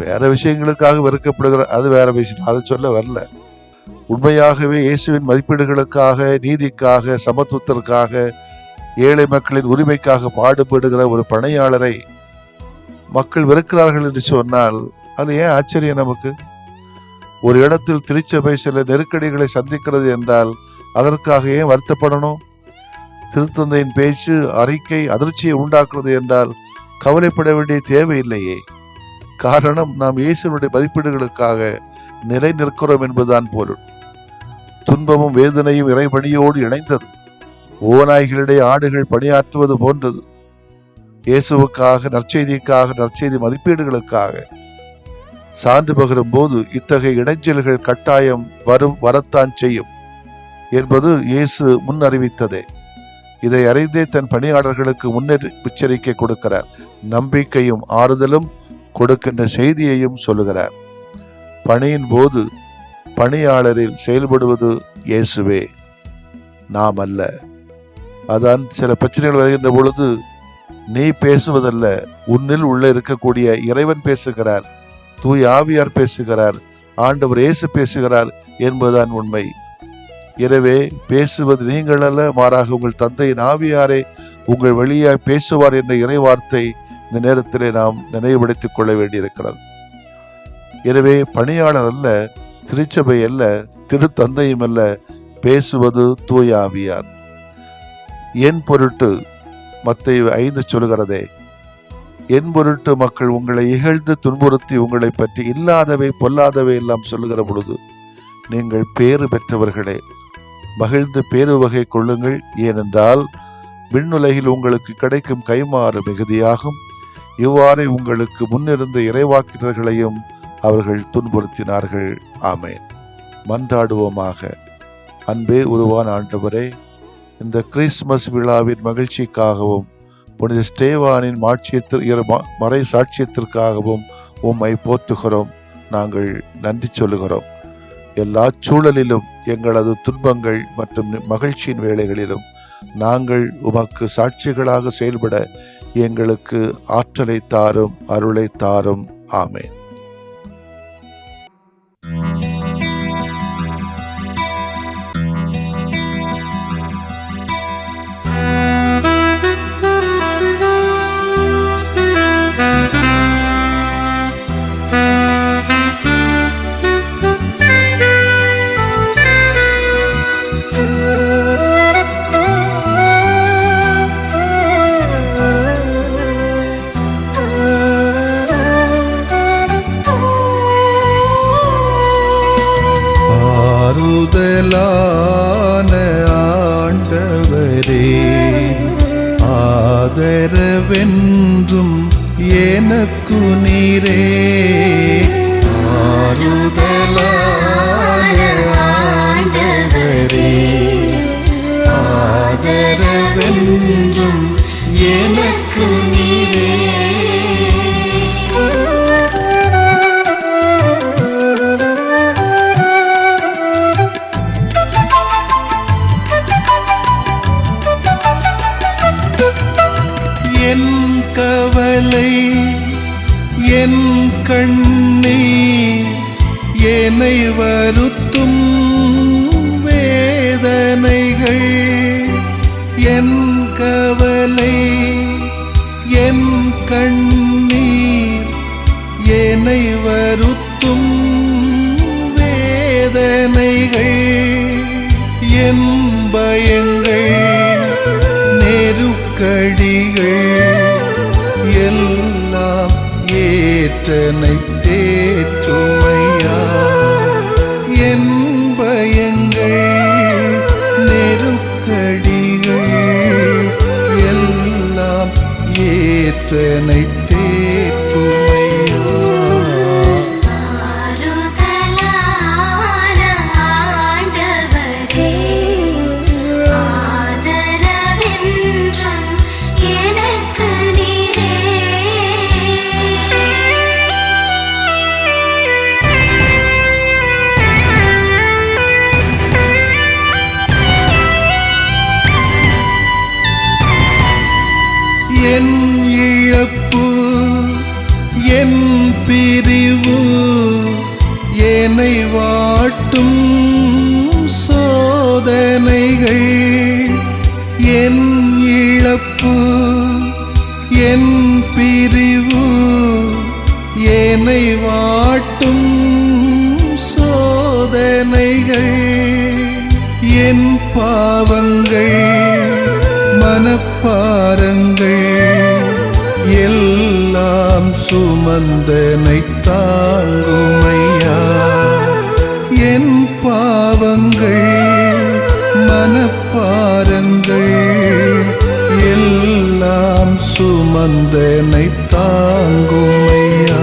வேற விஷயங்களுக்காக வெறுக்கப்படுகிற அது வேற விஷயம், அதை சொல்ல வரல. உண்மையாகவே இயேசுவின் மதிப்பீடுகளுக்காக, நீதிக்காக, சமத்துவத்திற்காக, ஏழை மக்களின் உரிமைக்காக பாடுபடுகிற ஒரு பணியாளரை மக்கள் வெறுக்கிறார்கள் என்று சொன்னால் அது ஏன் ஆச்சரியம் நமக்கு? ஒரு இடத்தில் திருச்சபை சில நெருக்கடிகளை சந்திக்கிறது என்றால் அதற்காக ஏன் வருத்தப்படணும்? திருத்தந்தையின் பேச்சு அறிக்கை அதிர்ச்சியை உண்டாக்குறது என்றால் கவலைப்பட வேண்டிய தேவையில்லையே. காரணம், நாம் இயேசுனுடைய மதிப்பீடுகளுக்காக நிலை நிற்கிறோம் என்பதுதான் பொருள். துன்பமும் வேதனையும் இறைபணியோடு இணைந்தது. ஓநாய்களிடையே ஆடுகள் பணியாற்றுவது போன்றது. இயேசுவுக்காக, நற்செய்திக்காக, நற்செய்தி மதிப்பீடுகளுக்காக சான்று பகரும் போது இத்தகைய இடைஞ்சல்கள் கட்டாயம் வரத்தான் செய்யும் என்பது இயேசு முன் அறிவித்ததே. இதை அறிந்தே தன் பணியாளர்களுக்கு முன்னெச்சரிக்கை கொடுக்கிறார். நம்பிக்கையும் ஆறுதலும் கொடுக்கின்ற செய்தியையும் சொல்லுகிறார். பணியின் போது பணியாளரில் செயல்படுவது இயேசுவே, நாம் அல்ல. அதான் சில பிரச்சனைகள் வருகின்ற பொழுது நீ பேசுவதல்ல, உன்னில் உள்ள இருக்கக்கூடிய இறைவன் பேசுகிறார், தூய் ஆவியார் பேசுகிறார், ஆண்டவர் இயேசு பேசுகிறார் என்பதுதான் உண்மை. எனவே பேசுவது நீங்கள் அல்ல, மாறாக உங்கள் தந்தையின் ஆவியாரே உங்கள் வழியாய் பேசுவார் என்ற இறைவார்த்தை இந்த நேரத்திலே நாம் நினைவுபடுத்திக் கொள்ள வேண்டியிருக்கிறது. எனவே பணியாளர் அல்ல, திருச்சபை அல்ல, திருத்தந்தையும் அல்ல, பேசுவது தூய ஆவியார். என் பொருட்டு மத்தேயு 5 சொல்கிறதே, என் பொருட்டு மக்கள் உங்களை இகழ்ந்து துன்புறுத்தி உங்களை பற்றி இல்லாதவை பொல்லாதவை எல்லாம் சொல்லுகிற பொழுது நீங்கள் பேறு பெற்றவர்களே, மகிழ்ந்து பேரு வகை கொள்ளுங்கள். ஏனென்றால் விண்ணுலகில் உங்களுக்கு கிடைக்கும் கைமாறு மிகுதியாகும். இவ்வாறே உங்களுக்கு முன்னிருந்த இறைவாக்கினர்களையும் அவர்கள் துன்புறுத்தினார்கள். ஆமேன். மன்றாடுவோமாக. அன்பே உருவான ஆண்டவரே, இந்த கிறிஸ்துமஸ் விழாவின் மகிழ்ச்சிக்காகவும் புனித ஸ்டேவானின் மறை சாட்சியத்திற்காகவும் உம்மை போற்றுகிறோம். நாங்கள் நன்றி சொல்லுகிறோம். எல்லா சூழலிலும், எங்களது துன்பங்கள் மற்றும் மகிழ்ச்சியின் வேளைகளிலும் நாங்கள் உமக்கு சாட்சிகளாக செயல்பட எங்களுக்கு ஆற்றலை தாரும், அருளை தாரும். ஆமேன். ஆண்டவரே, ஆதரவென்றும் எனக்கு நீரே. ஆறுதலான ஆண்டவரே, ஆதரவென்றும் எனக்கு நீரே. என் கவலை, என் கண்ணீர், என்னை வருத்தும் வேதனைகள். என் கவலை, என் கண்ணீர், என்னை வருத்தும் வேதனைகள். என் பயங்கள், நெருக்கடிகள் எல்லாம் ஏற்றனை தேற்றுமையா. என் பயங்கள், நெருக்கடிகள் எல்லாம் ஏற்றனை தேற்றுமையா. என் இழப்பு, என் பிரிவு இழப்பு என் பிரிவு என்னை வாட்டும் சோதனைகள் என் பாவங்கள் மனப்பாரங்கள் எல்லாம் சுமந்தனை தாங்குமையா என் பாவங்கள் மனப்பாரங்கள் எல்லாம் சுமந்தனை தாங்குமையா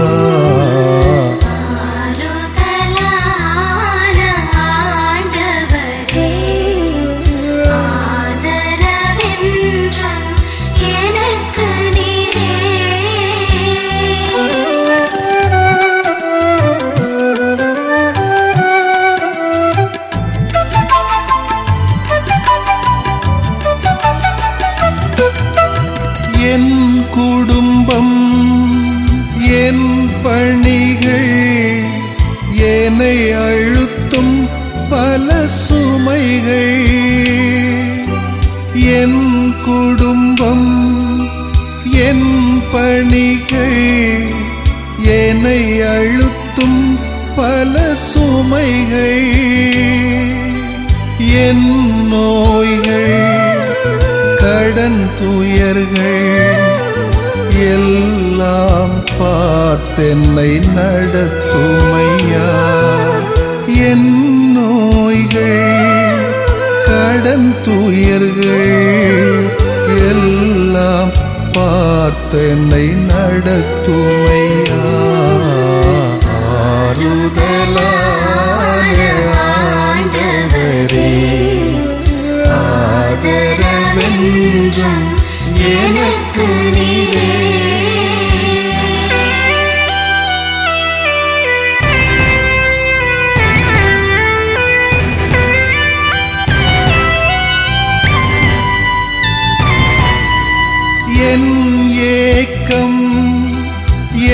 என் குடும்பம் என் பணிகள் என்னை அழுத்தும் பல சுமைகள் என் குடும்பம் என் பணிகள் என்னை அழுத்தும் பல சுமைகள் என் நோய்கள் கடன் துயர்கள் எல்லாம் பார்த்தென்னை நடத்துமையா என் நோய்கள் கடன் துயர்கள் எல்லாம் பார்த்தென்னை நடத்துமையா ஆறுதலான ஆண்டவரே ஆதரவென்றும் எனக்கு நீரே என் ஏக்கம்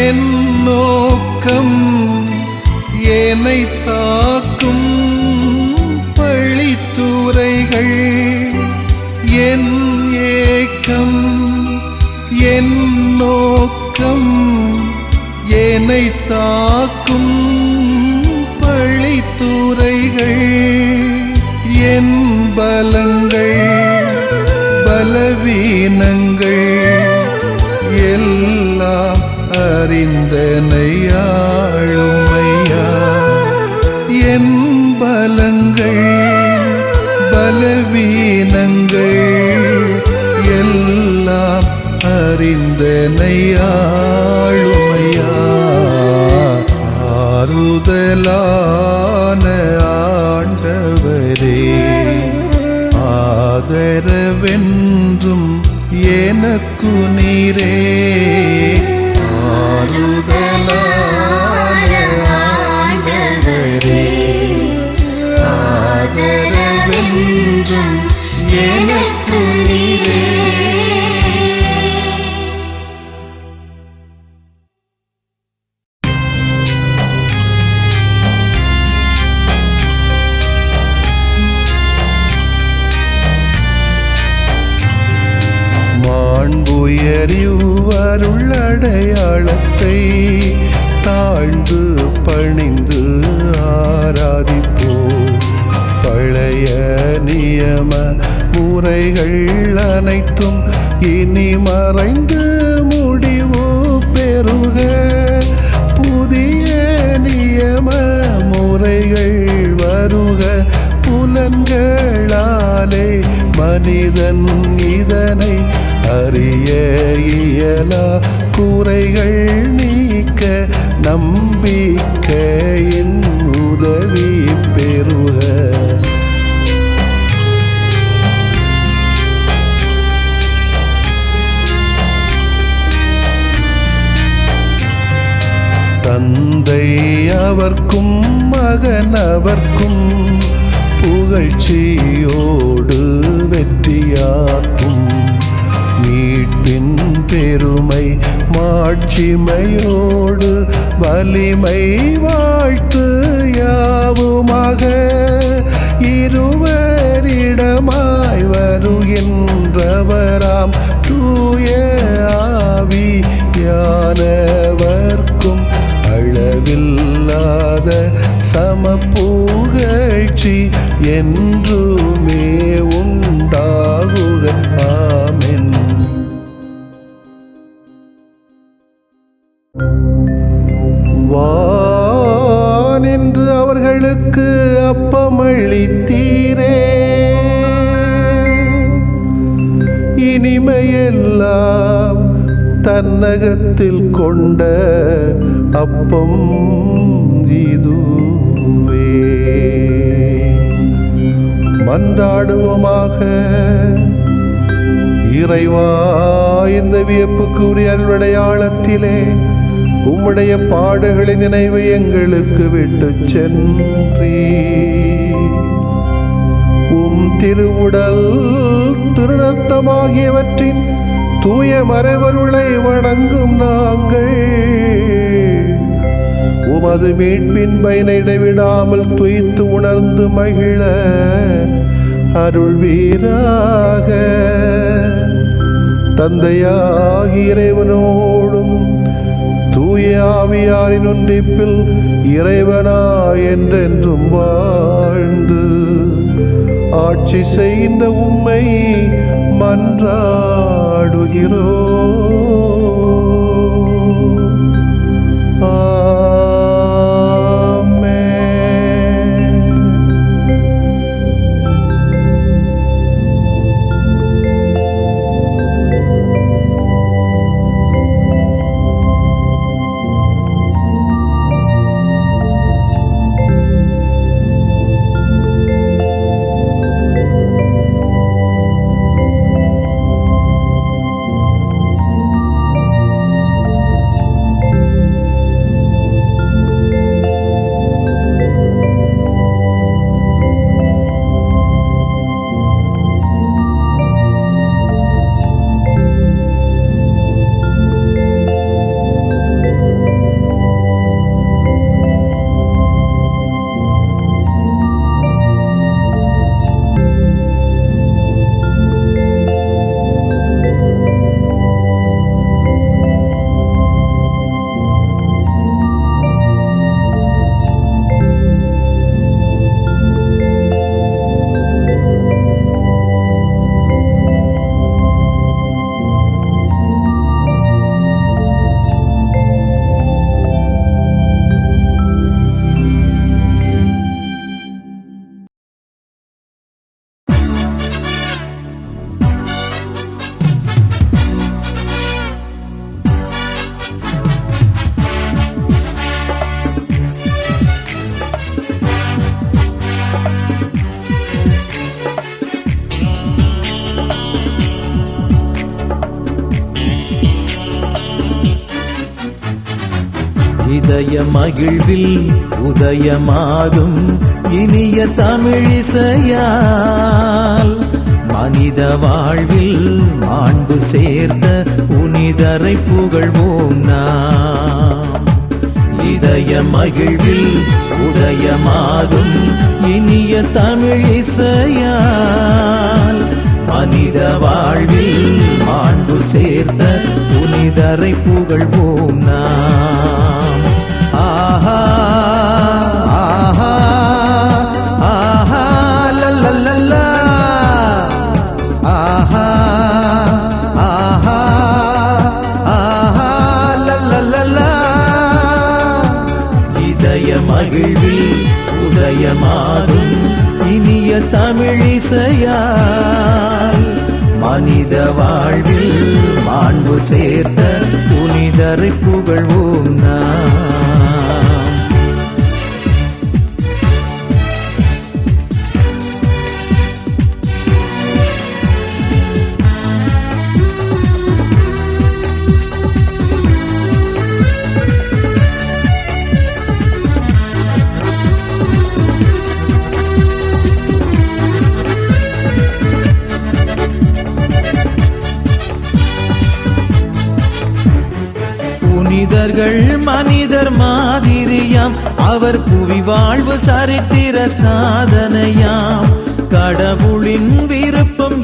என் நோக்கம் என்னை தாக்கும் பழித்துரைகள் என் ஏக்கம் என் நோக்கம் என்னை தாக்கும் பழித்துரைகள் என் பலங்கள் பலவீனங்கள் எல்லாம் அறிந்தனை ஆளுமையா என் பலங்கள் பலவீனங்கள் எல்லாம் அறிந்தனை ஆளுமையா ஆறுதலான ஆண்டவரே ஆதரவென்றும் எனக்கு நீரே ஆறுதலான ஆண்டவரே ஆதரவென்றும் எனக்கு நீரே அருளடையாளத்தை தாழ்ந்து பணிந்து ஆராதிப்போம் பழைய நியம முறைகள் அனைத்தும் இனி மறைந்து முடிவு பெறுக புதிய நியம முறைகள் வருக புலன்களாலே மனிதன் இதனை அறிய இயலா குறைகள் நீக்க நம்பிக்கையின் உதவி பெறுக தந்தை அவர்க்கும் மகன் அவர்க்கும் புகழ்ச்சியோடு வெற்றியாக்கும் மீட்பின் பெருமை மாட்சிமையோடு வலிமை வாழ்த்து யாவுமாக இருவரிடமாய் வருகின்றவராம் தூய ஆவியானவர்க்கும் அளவில்லாத சமப்புகழ்ச்சி என்றுமே உண்டாகுக. ஆமென். வானின்று அவர்களுக்கு அப்பமளித்தீரே, இனிமையெல்லாம் தன்னகத்தில் கொண்ட அப்பம் இதுவே. மன்றாடுவோமாக. இறைவா, இந்த வியப்புக்குரிய அருளடையாளத்திலே உம்முடைய பாடுகளின் நினைவை எங்களுக்கு விட்டு சென்றீ. உம் திருவுடல் திருரத்தமாகியவற்றின் தூய மறைபொருளை வணங்கும் நாங்கள் உமது மீட்பின் பயனை இடைவிடாமல் துய்த்து உணர்ந்து மகிழ அருள்வீராக. தந்தையாகிய இறைவனோடும் தூய ஆவியாரின் ஒன்றிப்பில் இறைவனா என்றென்றும் வாழ்ந்து ஆட்சி செய்கின்ற உம்மை மன்றாடுகிறோம். இதய மகிழ்வில் உதயமாகும் இனிய தமிழிசையால் மனித வாழ்வில் மாண்பு சேர்த்த புனிதரை புகழ்வோம் நாம். இதய மகிழ்வில் உதயமாகும் இனிய தமிழிசையால் மனித வாழ்வில் மாண்பு சேர்த்த புனிதரை புகழ்வோம் நாம். ஆஹா ஆஹா ஆஹா லல்லல்லா ஆஹா ஆஹா ஆஹா லல்லல்லா. இதய மகிழ்வில் உதயமாகும் இனிய தமிழிசையால் மனித வாழ்வில் மாண்பு சேர்த்த புனிதரை புகழ்வோம் நாம். புனிதர்கள் மனிதர் மாதிரியாம், அவர் புவி வாழ்வு சரித்திர சாதனையாம். கடவுளின் விருப்பம்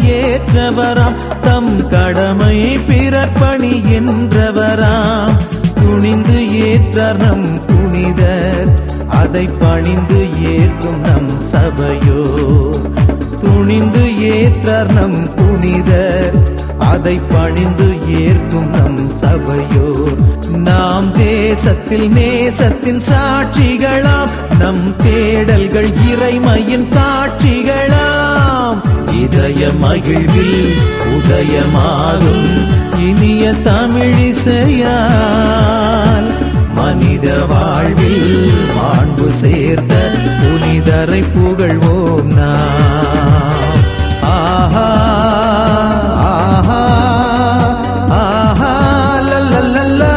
ஏற்றவராம், தம் கடமை பிறர் பணி என்றவராம். துணிந்து ஏற்றார் நம் புனிதர், அதை பணிந்து ஏற்கும் நம் சபையோ. துணிந்து ஏற்றார் நம் புனிதர், அதை பணிந்து ஏற்கும் நம் சபையோ. நாம் தேசத்தில் நேசத்தின் சாட்சிகளாம், நம் தேடல்கள் இறைமையின் காட்சிகளாம். இதய மகிழ்வில் உதயமாகும் இனிய தமிழிசையால், மனித வாழ்வில் மாண்பு சேர்த்த புனிதரை புகழ்வோம் நாம். ஆஹா ஆஹா ஆஹா லல்லல்லா,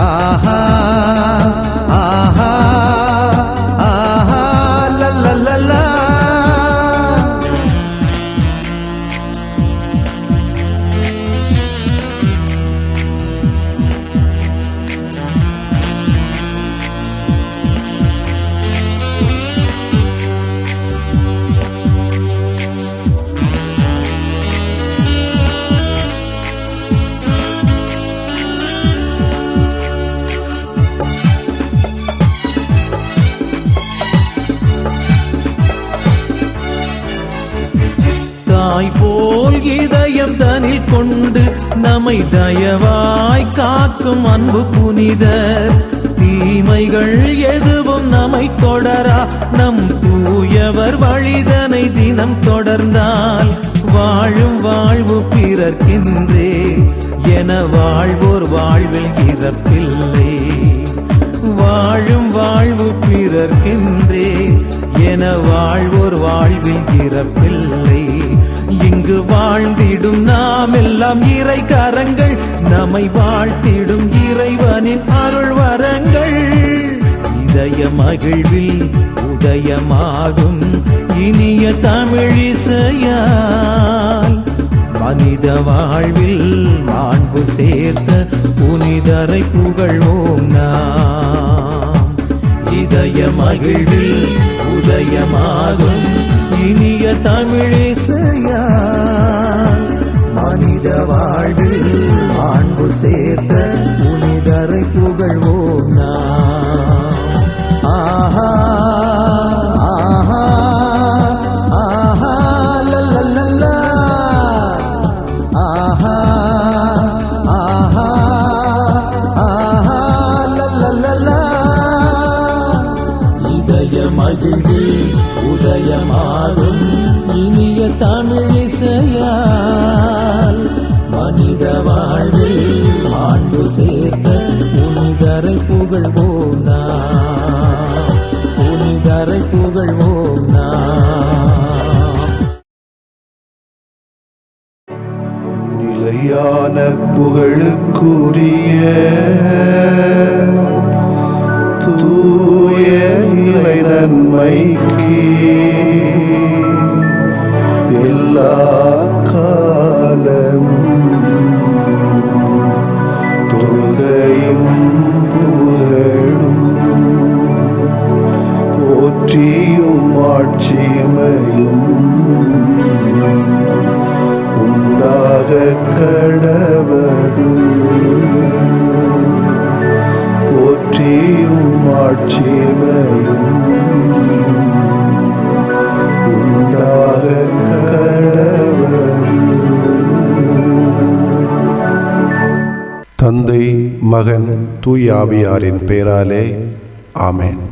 ஆஹா ஆஹா ஆஹா லல்லல்லா. தாய் போல் இதயம் தனில் கொண்டு நம்மை தயவாய் காக்கும் அன்பு புனிதர். தீமைகள் எதுவும் நம்மை தொடரா, நம் தூயவர் வழிதனை தினம் தொடர்ந்தால், வாழும் வாழ்வு பிறர்க்கின்றே என வாழ்வோர் வாழ்வில் இறப்பில்லை. வாழும் வாழ்வு பிறர்க்கின்றே என வாழ்வோர் வாழ்வில் இறப்பில்லை. இங்கு வாழ்ந்திடும் நாம் எல்லாம் இறை கரங்கள், நம்மை வாழ்த்திடும் இறைவனின் அருள் வரங்கள். இதய மகிழ்வில் உதயமாகும் இனிய தமிழிசையால், மனித வாழ்வில் மாண்பு சேர்த்த புனிதரை புகழ்வோம் நாம். இதய மகிழ்வில் உதயமாகும் இனிய தமிழிசையால், மனித வாழ்வில் மாண்பு சேர்த்த புனிதரை புகழ்வோம் நாம். ஆஹா ஆஹா ஆஹா லல்லல்லா, ஆஹா ஆஹா ஆஹா லல்லல்லா. இதய மகிழ்வில் உதயமாகும் இனிய தமிழிசையால், மனித வாழ்வில் மாண்பு சேர்த்த புனிதரை புகழ்வோம் நாம். புனிதரை புகழ்வோம் நாம். நிலையான புகழுக்குரிய தூய இறை நன்மைக்கு எல்லா காலமும் தொழுகையும் புகழும் போற்றியும் ஆட்சிமையும் உண்டாக கடவது. போற்றியும் ஆட்சிமையும் உண்டாக கடவது. தந்தை, மகன், தூய ஆவியாரின் பெயராலே ஆமென்.